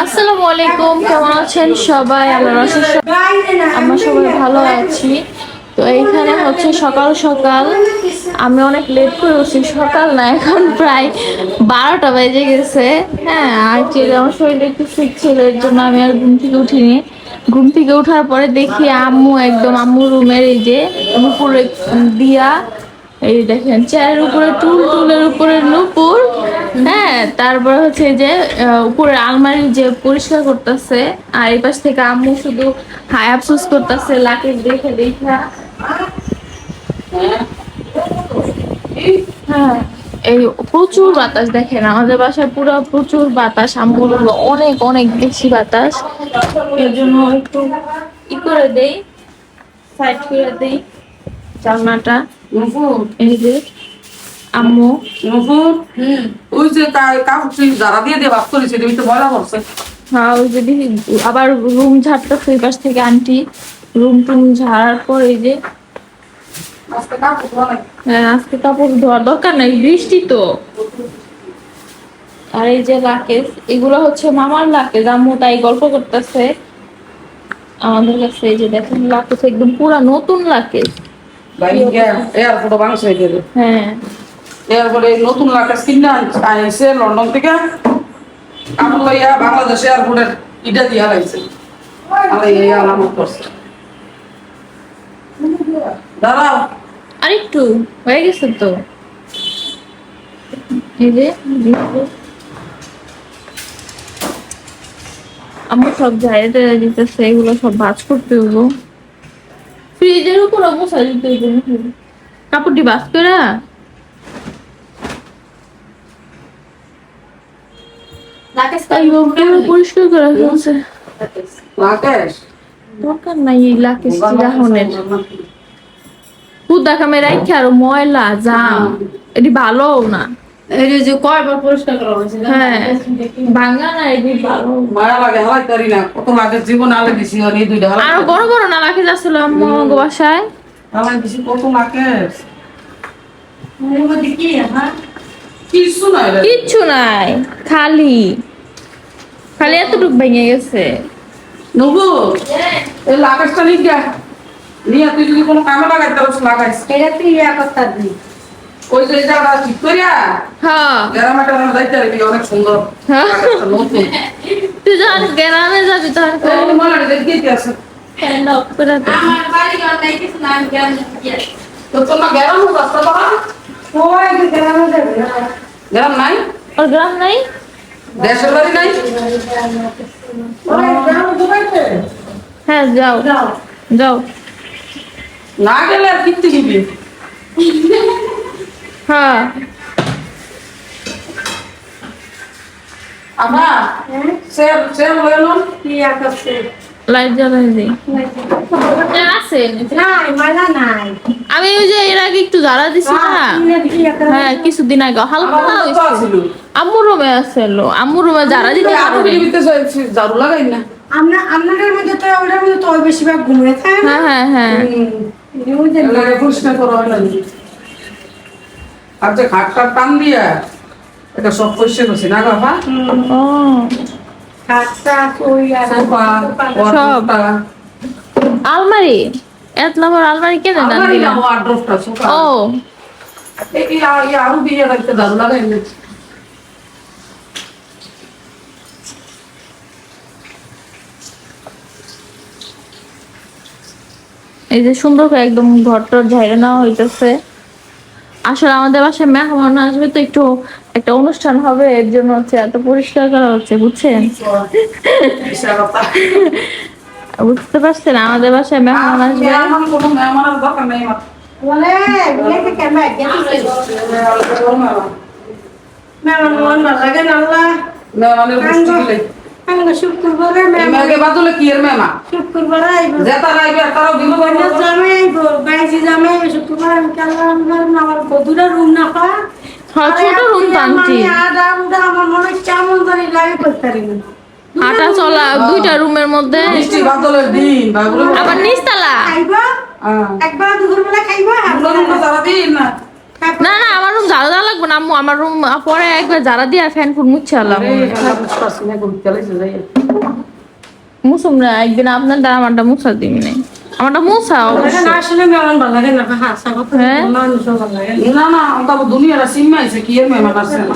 আসসালামু আলাইকুম, কেমন আছেন সবাই? আমরা সবাই ভালো আছি। তো এইখানে হচ্ছে সকাল সকাল আমি অনেক লেট করে উঠছি। সকাল না, এখন প্রায় 12টা বেজে গেছে। হ্যাঁ, অ্যাকচুয়ালি আমার শরীরটা একটু ঠিক ছিল, এর জন্য আমি আর ঘুম থেকে উঠিনি। ঘুম থেকে ওঠার পরে দেখি আম্মু একদম আম্মুর রুমের এই যে উপরে দিয়া, এই দেখেন চেয়ারের উপরে টুল, টুলের উপরে নুপুর। হ্যাঁ, তারপর হচ্ছে যে উপরে আলমারি যে পরিষ্কার করতেছে, আর এই পাশ থেকে আম্মু শুধু হাই আফসোস করতেছে লাকের দেখে দেখা। হ্যাঁ, এই প্রচুর বাতাস দেখেন আমাদের বাসায়, পুরো প্রচুর বাতাস। আম্মু বললো অনেক অনেক বেশি বাতাস, এর জন্য একটু ই করে দেই, সাইড করে দেই জানলাটা। এই যে আম্মু ওই যে কাপড় যারা দিয়ে দিয়ে বাস করেছে তুমি তো ময়লা করছে। হ্যাঁ, ওই যে আবার রুম ঝাড়টা ওই পাশ থেকে আন্টি রুম টুম ঝাড়ার পর এই যে হ্যাঁ, আজকে কাপড় ধোয়ার দরকার নাই, বৃষ্টি তো। আর এই যে লাকেজ, এগুলো হচ্ছে মামার লাকেজ, আম্মু তাই গল্প করতেছে আমাদের কাছে। এই যে দেখেন লাকেজ একদম পুরা নতুন লাকেজ। এয়ারপোর্টে বাংলাদেশ দেবে। হ্যাঁ, এয়ারপোর্টে নতুন লাকেজ কিনা আইছে লন্ডন থেকে, কাপড় লইয়া বাংলাদেশ এয়ারপোর্টের ইটা দিয়া লাগছে। আরে এই আলামত করছে। দাঁড়াও, আরেকটু হয়ে গেছে তো। এই যে আমার সব ঝাড়িতে দিতেছে, এগুলো সব ভাঁজ করতে হইব। ফ্রিজের উপর অবস্থা দিতে হইব, কাপড়টি ভাঁজ করে পরিষ্কার করা ফেলছে। লাকেশ দরকার নাই এই লাকেশ রাহনের, কামে রাখি আর ময়লা জাম, এটি ভালো না। এই যে কয়বার পরিষ্কার করা হয়েছে। হ্যাঁ, ভাঙা না, এটি ভালো। মায়া লাগে হালাই করি না, কত লাগে জীবন আলে দিছি আর এই দুইটা আরো বড় বড় না লাকেশ আসলে আম্মু বাসায় হালাই দিছি কত লাকেশ। কিছু নাই রে, কিচ্ছু নাই, খালি খালি এতটুক ভেঙে গেছে। নবু এই লাকেশটা নিয়ে নিয়ে তুই যদি কোনো কামে লাগাই তাহলে লাগাইস এটা তুই ইয়া করতে দিবি। ওই যে জায়গা ঠিক করিয়া হ্যাঁ, গ্রামে টামে যাইতে পারবি, অনেক সুন্দর হ্যাঁ। লাকেশটা নতুন। তুই যখন গ্রামে যাবি তখন এই মনে দেখতে আছে নক করে দে। আমার বাড়ি ঘর নাই কিছু না, আমি গ্রামে গিয়েছি। তো তোমার গ্রাম রাস্তা বাবা ওই যে গ্রামে যাবে না। গ্রাম নাই, ওর গ্রাম নাই? দেশের বাড়ি নাই। ওই গ্রামে যাবে। হ্যাঁ, যাও যাও। যাও। না গেলে আর কিনতে দিবি। হ্যাঁ, আবা সের সের লইলন কি ইয়া করছে? লাইট জ্বালাই দিই। আছে নাই, মালা নাই। আমি ওই যে এর আগে একটু জ্বালা দিছি না। হ্যাঁ, কিছুদিন আগে হালকা হয়েছিল। আম্মুর রুমে আসলো, আম্মুর রুমে জ্বালা দিতে আরো পারবে। বিলিবিতে ঝাড়ু লাগাই না। আপনাদের মধ্যে তো ওটার মধ্যে তো বেশিরভাগ ঘুমিয়ে থাকে না। হ্যাঁ, হ্যাঁ, হ্যাঁ। লাগে পরিষ্কার করা হয় না। আর যে খাটটা টান দিয়া এটা সব পরিষ্কার করছি না বাবা। ও, খাটটা কই আর সোফা সব। আলমারি এত লম্বা আলমারি কেন দান আলমারি না দিলাম? ওয়ার্ড্রোবটা সোফা। ও, এই আরো দিয়ে রাখতে ঝাড়ু লাগাই না। এই যে সুন্দর করে একদম ঘরটার ঝাড়ে নেওয়া হইতেছে। আসলে আমাদের বাসায় মেহমান আসবে তো, একটু একটা অনুষ্ঠান হবে, এর জন্য হচ্ছে এত পরিষ্কার করা হচ্ছে, বুঝছেন? বুঝতে পারছেন, আমাদের বাসায় মেহমান আসবে। আমার কোনো মেহমানের দরকার নেই আমার। বলে বলে কেমন গেছে না মন ভালো লাগে না আল্লাহ। মেহমানের গোষ্ঠী দিলে আঙ্গ শুক্রবারে এই মেয়েকে বাদলে কি এর মেহমান শুক্রবারে আইব। যেটা রাইবে তারাও দিব বইনা জামে আইব, বাইজি জামে আইব শুক্রবার। আমি কালাম আমার বধুরা রুম না পা। হ্যাঁ, ছোট রুম তো আনছি। আমার মনে কেমন জানি লাগে করতে পারি না। হাঁটা চলা দুইটা রুমের মধ্যে, মিষ্টি বাদলের দিন বাবুরে আবার নিচতলা। খাইবা একবার দুপুর বেলা খাইবা সারা দিন না না না আমার রুম ঝাড়ু দেওয়া লাগবে না আম্মু, আমার রুম পরে একবার ঝাড়া দিয়ে ফ্যান ফুল মুছে আলাম মুসুম না একদিন আপনারটা আমারটা মুছা দিবি না, আমারটা মুছা অবশ্য। না আসলে মেমন ভালো লাগে না, হাসা কথা হ্যাঁ? মানুষও ভালো লাগে না। না না তবে দুনিয়াটা সিম্মা আছে কি এর মেহমান আসছে না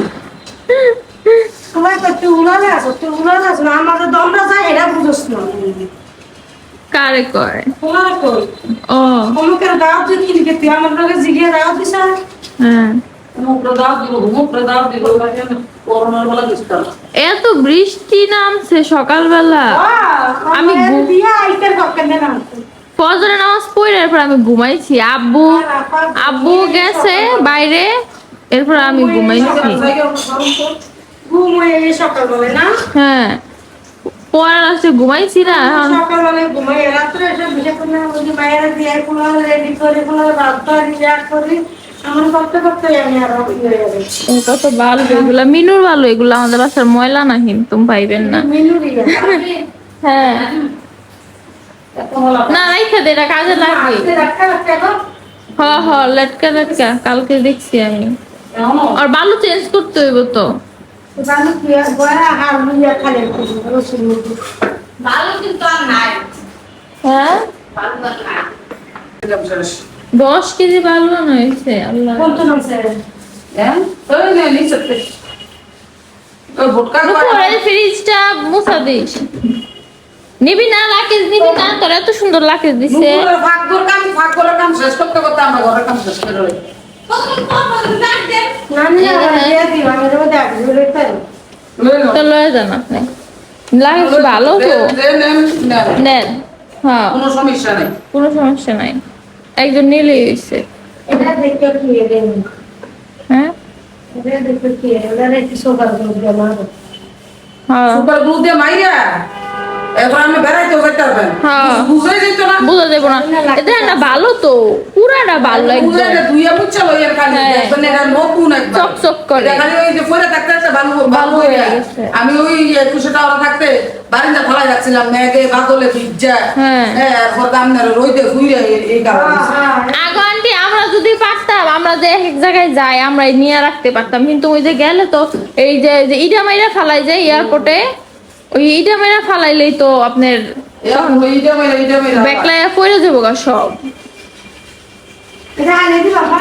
সবাই তো তুই উলানে আছো না, আমাদের দমটা যায় এটা বুঝছ না। কারে কয়? উলানে কই ও অমুকের দাওয়াত দিয়ে কি লিখে তুই আমার লগে জিগিয়ে দাওয়াত দিছ? হ্যাঁ মুখটা দাও দিব করোনার বেলা দিস্তা এত বৃষ্টি নামছে সকালবেলা, আমি দিয়া আইতের পক্ষে না। ফজরের নামাজ পড়ে এরপর আমি ঘুমাইছি, আব্বু গেছে বাইরে, এরপর আমি ঘুমাইছি। ঘুম হয়ে গেছে সকালবেলায় না? হ্যাঁ পরে রাতে ঘুমাইছি না এখন। সকালবেলায় ঘুমাই, রাত্রে এসে বিশেষ করে ওই মায়েরা দিয়ে কোনো রেডি করে কোনো রাস্তা রিয়া করি আমার করতে করতে আমি আর হয়ে যাবে। কত ভালো এগুলা, মিনুর ভালো এগুলা, আমাদের বাসার ময়লা না কিন্তু পাইবেন না। মিনু রিয়া হ্যাঁ না রাইখা দে, এটা কাজে লাগবে। হ হ লটকা লটকা কালকে দেখছি আমি, আর বালু চেঞ্জ করতে হইব তো। বালু কি আর বয়া হার লুইয়া খালে রসুন ভালো কিন্তু আর নাই, হ্যাঁ ভালো আর নাই। 10 কেজি বালু আনা হয়েছে আল্লাহ। কোন তো নামছে হ্যাঁ ওই নে নিচেতে ওই ভুটকা উপরে ফ্রিজটা মুছা দিস, নিবি না লাকেজ নিবি না, তোর এত সুন্দর লাকেজ দিছে। ফাঁক করে কাম শেষ করতে করতে আমরা ঘরের কাম শেষ করে লই নানি দিয়া দিও আমি তো দেখ দিতে তো লয়ে যান আপনি, লাকেজ ভালো তো নেন। হ্যাঁ কোনো সমস্যা নেই কোনো সমস্যা নাই, একজন নিলেই হয়েছে। এটা দেখতে কি দেন হ্যাঁ এটা দেখতে কি এটা একটু সকাল করে দিও মা। হ্যাঁ সুপার গ্লু দিয়ে মাইরা এবার আমি বেড়াইতে যেতে পারবেন হ্যাঁ বুঝাই যেত না বুঝা দেবো না, এটা না ভালো তো, পুরাটা ভালো একদম বুঝাইতে দুইয়া মুচ্ছা লইয়ার খালি হ্যাঁ। দেখবেন এটা নতুন একবার চকচক করে। এটা খালি ওই যে পরে থাকতে আছে ভালো ভালো হয়ে হয়ে গেছে গেছে। আমি ওই 21 টাকা থাকতে বারিন্দা খোলা যাচ্ছিলাম মেঘে বাদলে ভিজা হ্যাঁ। হ্যাঁ এরপর দামদার রইতে ঘুরে এই গাছ আগো আন্টি আমরা যদি পারতাম, আমরা যে এক এক জায়গায় যাই আমরা নিয়ে রাখতে পারতাম, কিন্তু ওই যে গেলে তো এই যে যে ইটা মাইরা ফালাই যায় এয়ারপোর্টে, ওই ইটা মাইরা ফালাইলেই তো আপনার এইটা মেরা ব্যাকলাইয়া পড়ে যাবো গা সব। এটা আনে দি বাবা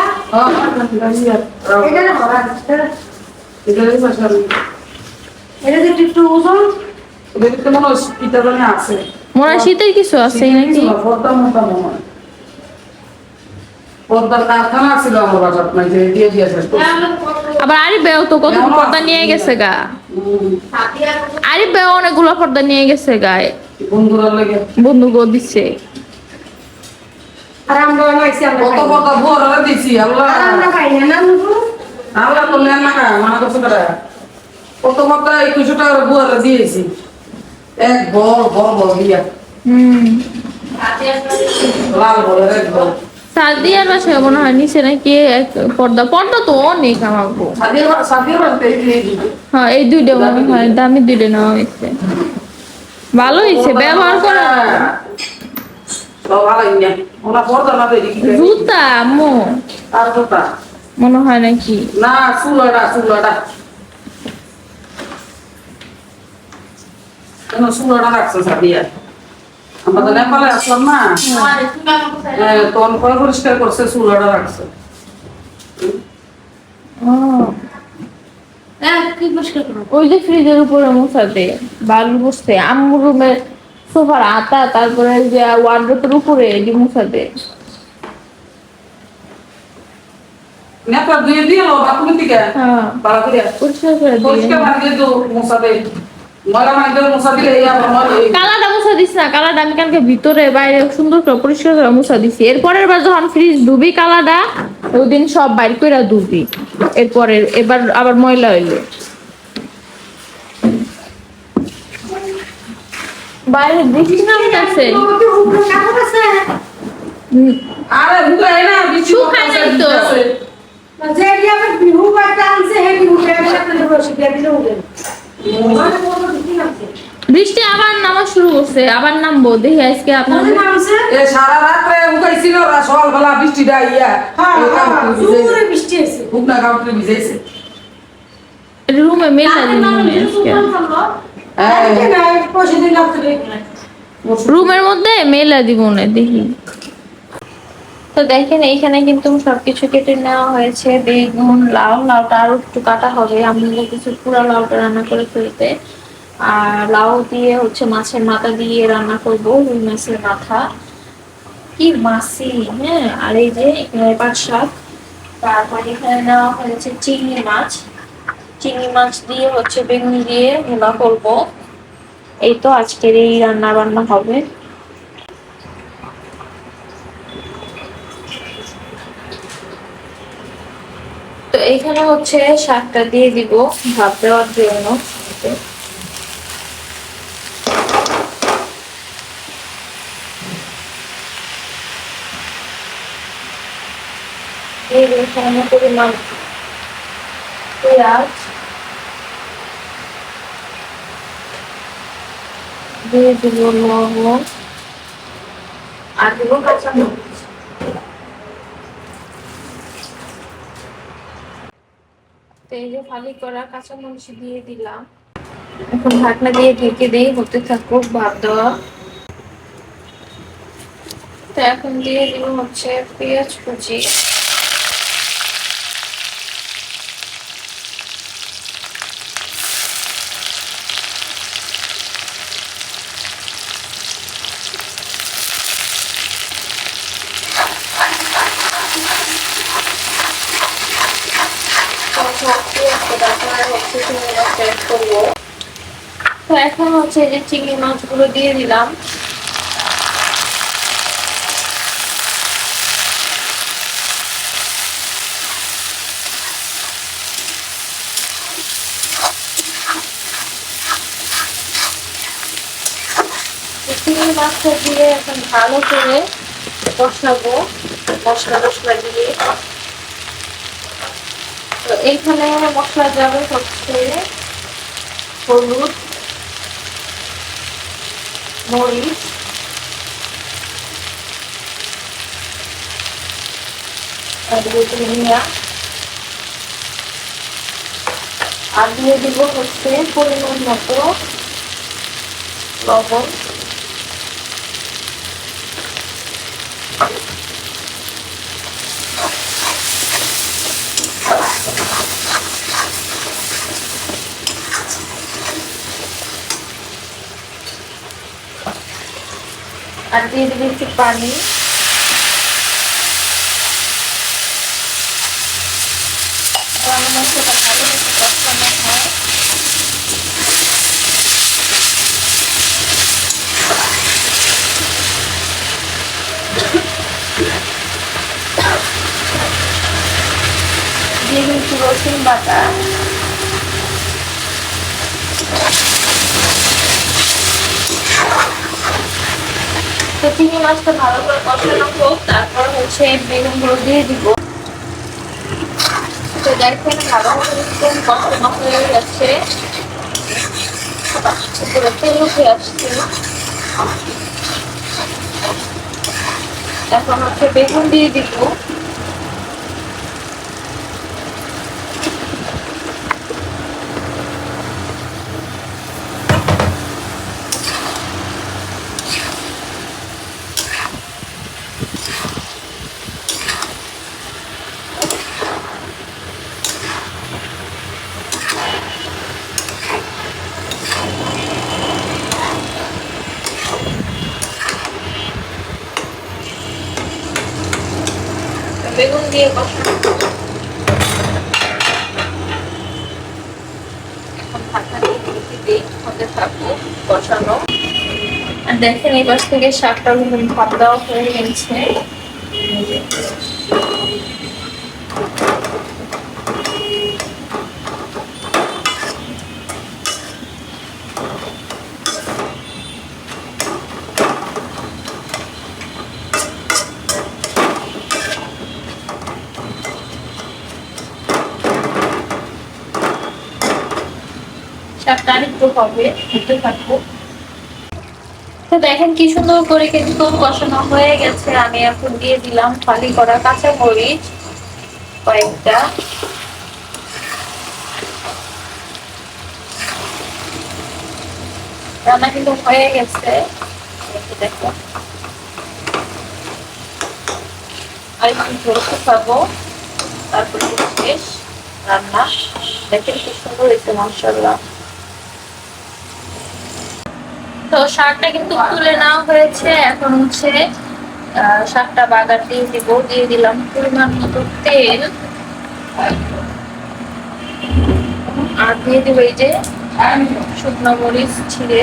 এটা না বাবা এটা যে একটু ওজন দেখতে মনে হয় পিঠা জানে আছে মনে হয় শীতের কিছু আছে নাকি? পর্দা মোটা মনে হয় পর্দার কারখানা ছিল আমার বাসার নাই যে দিয়ে দিয়েছে আবার আরিফ ভাইও তো কত পর্দা নিয়ে গেছে গা, আরিফ ভাইও অনেকগুলো পর্দা নিয়ে গেছে গায়ে, বন্ধুরা লেগে বন্ধুগো দিচ্ছে। আর আমরা নাইছি আমরা কত পর্দা ভোর দিছি আল্লাহ আর আমরা খাই না নুরু আল্লাহ তো নেন না মানা করছে তারা কত পর্দা 21 টাকা ভোর দিয়েছি এক বড় দিয়া লাল বড় এক বড় সাদিয়ার বাসায় মনে হয় নিচে নাকি এক পর্দা, পর্দা তো অনেক আমার গো। সাদিয়া বলতে এই হ্যাঁ এই দুইটা মনে হয় দামি দুইটা নেওয়া হয়েছে, ভালো হয়েছে ব্যবহার করা। সব ভালোই না ওনা পর্দা না দেই কি জুতা আম্মু আর জুতা মনে হয় নাকি, না চুলাটা কেন চুলাটা রাখছে সাদিয়া আমাদের নেপালে আসলাম না তখন কয় পরিষ্কার করছে চুলাটা রাখছে কি মুশকিল করো ওই যে ফ্রিজের উপরে মশাতে বালু বসছে, আম্মুর রুমের সোফার আতা, তারপরে যে ওয়ার্ড্রোবের উপরে এটি মশাতে। নেপা দিয়ে দিল বাথরুম থেকে হ্যাঁ ভালো করে পরিষ্কার করে দিয়ে পরিষ্কার ভাঙ দিয়ে তো মশাতে ময়লা মানে দিয়ে মশা দিলে এই আবার কালাটা মুছা দিস না, কালাটা আমি কালকে ভিতরে বাইরে সুন্দর করে পরিষ্কার করে মুছা দিছি। এরপরের বার যখন ফ্রিজ ধুবি কালাটা ওই দিন সব বাইর করে ধুবি, এরপরে এবার আবার ময়লা হইলে বাইরে বৃষ্টি নামতেছে। উপরে কাপড় আছে আরে বুঝাই না বিচু শুকায় নাই তো। যে এরিয়া মে বিহু বাটা আনছে হে বিহু কে একটা বসে দিয়ে দিলে হবে মানে বড় দিন আছে বৃষ্টি আবার নামা শুরু করছে, আবার নামবো, দেখি আজকে আপনার মনে নামছে এ সারা রাত্রে উগাইছিল ওরা সকালবেলা বৃষ্টিটা ইয়া হ্যাঁ ওই কাপড় ভিজাইছে। জোরে বৃষ্টি আছে বুকনা কাপড় ভিজাইছে। রুমে মেলা তাতে দিন নাম মনে কিছু আজকে করলো হ্যাঁ। আজকে না পয়সা দিন রাত্রে রুমের মধ্যে মেলা দিব না দেখি। তো দেখেন এইখানে কিন্তু সবকিছু কেটে নেওয়া হয়েছে, বেগুন, লাউ, লাউটা আরো একটু কাটা হবে, আমি কিছু পুরা লাউটা রান্না করে ফেলতে। আর লাউ দিয়ে হচ্ছে মাছের মাথা দিয়ে রান্না করব, রুই মাছের মাথা, কি মাছি। হ্যাঁ, আর এই যে এখানে পাট শাক, তারপর এখানে নেওয়া হয়েছে চিংড়ি মাছ, চিংড়ি মাছ দিয়ে হচ্ছে বেগুন দিয়ে ভুনা করব। এই তো আজকের এই রান্না বান্না হবে। তো এখানে হচ্ছে শাকটা দিয়ে দিব ভাত দেওয়ার জন্য। দিয়ে দিব সামান্য পরিমাণ পেঁয়াজ, দিয়ে দিব লবণ, আর দিব কাঁচামরিচ। তো এই যে ফালি করা কাঁচামরিচ দিয়ে দিলাম, এখন ঢাকনা দিয়ে ঢেকে দিয়ে হতে থাকুক ভাত দেওয়া। তো এখন দিয়ে দিব হচ্ছে পেঁয়াজ কুচি, তো এখন হচ্ছে এই যে চিংড়ি মাছগুলো দিয়ে দিলাম। চিংড়ি মাছটা দিয়ে এখন ভালো করে কষাবো মশলা টসলা দিয়ে। তো এইখানে মশলা যাবে হচ্ছে হলুদ, মরিচ, আর ধনিয়া, আর দিয়ে দিব হচ্ছে পরিমাণ মতো লবণ। আর দিয়ে দিবি একটু পানি। মশলাটা ভালো মতো কষানো হয়। দিয়ে দিচ্ছি রসুন বাটা, তো চিংড়ি মাছটা ভালো করে কষানো হোক, তারপর হচ্ছে বেগুনগুলো দিয়ে দিব। তো দেখেন ভালোভাবে একদম কষানো হয়ে গেছে, উপরে তেল উঠে আসছে। এখন হচ্ছে বেগুন দিয়ে দিব। বেগুন দিয়ে কষানো, এখন ঢাকা দিয়ে ঢেকে দিই, হতে থাকবো কষানো। আর দেখেন এই পাশ থেকে শাকটা ভাত দেওয়া হয়ে গেছে। শাকটা আরেকটু হবে, হতে থাকবো। তো দেখেন কি সুন্দর করে কিন্তু কষানো হয়ে গেছে। আমি এখন দিয়ে দিলাম ফালি করা কাঁচা মরিচ কয়েকটা। রান্না কিন্তু হয়ে গেছে, দেখো আর একটু ঝোল শুকাবো, তারপরে শেষ রান্না। দেখেন কি সুন্দর হয়েছে মাশাআল্লাহ। তো শাকটা কিন্তু তুলে নেওয়া হয়েছে, এখন হচ্ছে শাকটা বাগার দিয়ে দিব। দিয়ে দিলাম পরিমাণ মতো তেল, আর দিয়ে দিব এই যে শুকনো মরিচ ছিঁড়ে।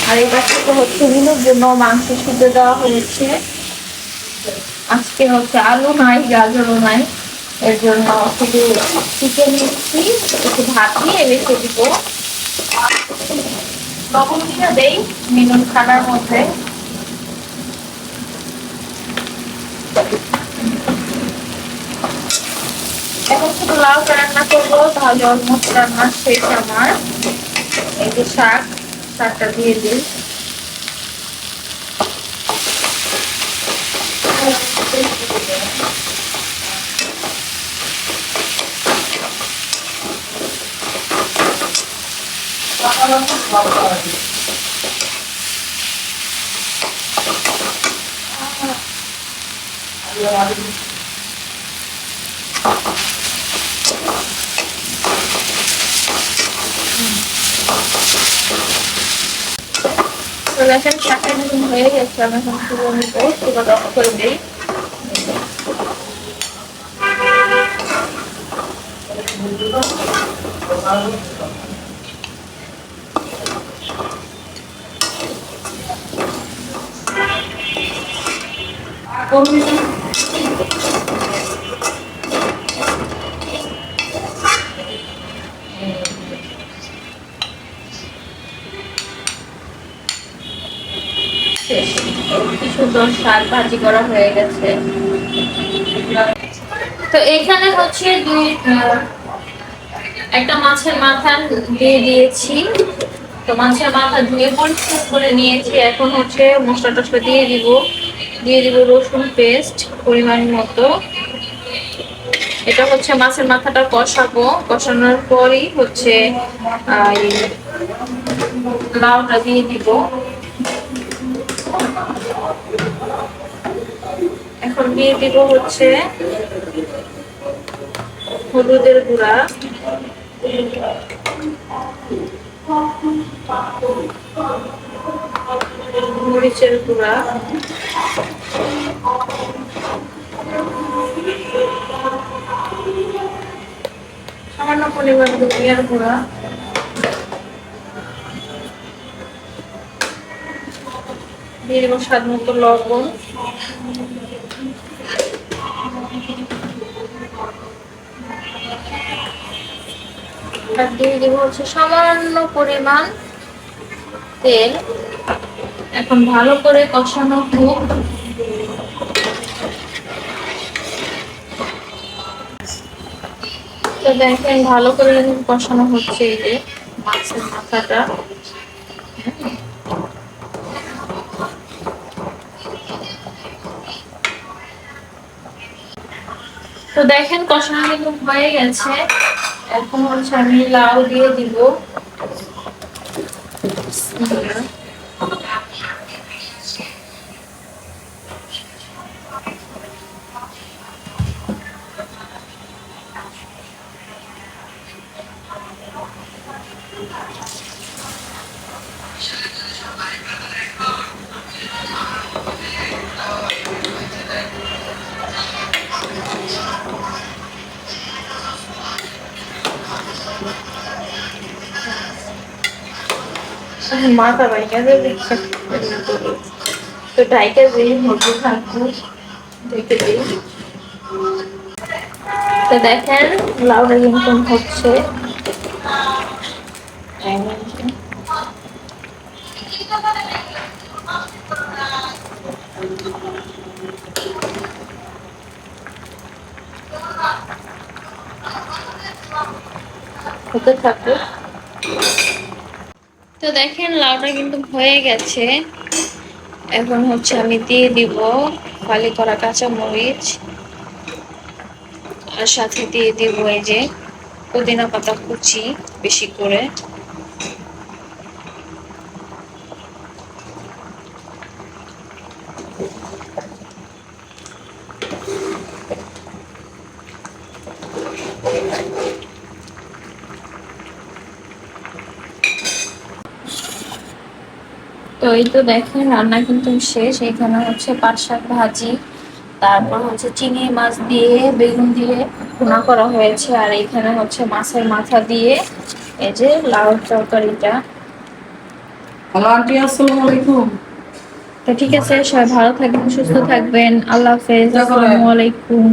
আর এই পাশে হচ্ছে মিনুর জন্য মাংস সিদ্ধ দেওয়া হয়েছে। আজকে হচ্ছে আলু নাই, গাজরও নাই, এর জন্য শুধু চিকেন নিচ্ছি, একটু ভাত দিয়ে রেখে দিব। লবণ দিয়ে দেই মিনুর খানার মধ্যে। এখন শুধু লাউটা রান্না করবো, তাহলে অলমোস্ট রান্না শেষ আমার। এই যে শাকটা দিয়ে দিই। তো দেখেন শাকটা যখন হয়ে গেছে, আমি এখন শুরু নিবো, চুলাটা অফ করে দিই। কি সুন্দর শাক ভাজি করা হয়ে গেছে। তো এখানে হচ্ছে একটা মাছের মাথা দিয়ে দিয়েছি। তো মাছের মাথা ধুয়ে পরিষ্কার করে নিয়েছি। এখন হচ্ছে মশলা টসলা দিয়ে দিব রসুন পেস্ট পরিমাণ মতো। এটা হচ্ছে মাছের মাথাটা কষাবো, কষানোর পরই হচ্ছে লাউটা দিয়ে দিব। এখন দিয়ে দিব হচ্ছে হলুদের গুঁড়া, মরিচের গুঁড়া, সামান্য পরিমাণ ধনিয়ার গুঁড়া, দিয়ে দেবো স্বাদ মতো লবণ, আর দিয়ে দেবো হচ্ছে সামান্য পরিমাণ তেল। এখন ভালো করে কষানো হোক। তো দেখেন ভালো করে কষানো হচ্ছে এই যে মাছের মাথাটা। তো দেখেন কষানো কিন্তু হয়ে গেছে। এখন হচ্ছে আমি লাউ দিয়ে দিব। মাথা বাইকা যাবে তো ঢাইকা যেই হতে থাকবো দেখে দিই। তো দেখেন লাউডা কিন্তু হচ্ছে হতে থাকবে। তো দেখেন লাউটা কিন্তু হয়ে গেছে। এখন হচ্ছে আমি দিয়ে দিব ফালি করা কাঁচামরিচ, আর সাথে দিয়ে দিব এই যে পুদিনা পাতা কুচি বেশি করে। তো এই তো দেখেন রান্না কিন্তু শেষ। এখানে হচ্ছে পাট শাক ভাজি, তারপর হচ্ছে চিংড়ি মাছ দিয়ে বেগুন দিয়ে ভুনা করা হয়েছে, আর এখানে হচ্ছে মাছের মাথা দিয়ে এই যে লাউ তরকারিটা। হ্যালো আন্টি, আসসালামু আলাইকুম। তো ঠিক আছে, সবাই ভালো থাকবেন, সুস্থ থাকবেন, আল্লাহ হাফেজ, আসসালামু আলাইকুম।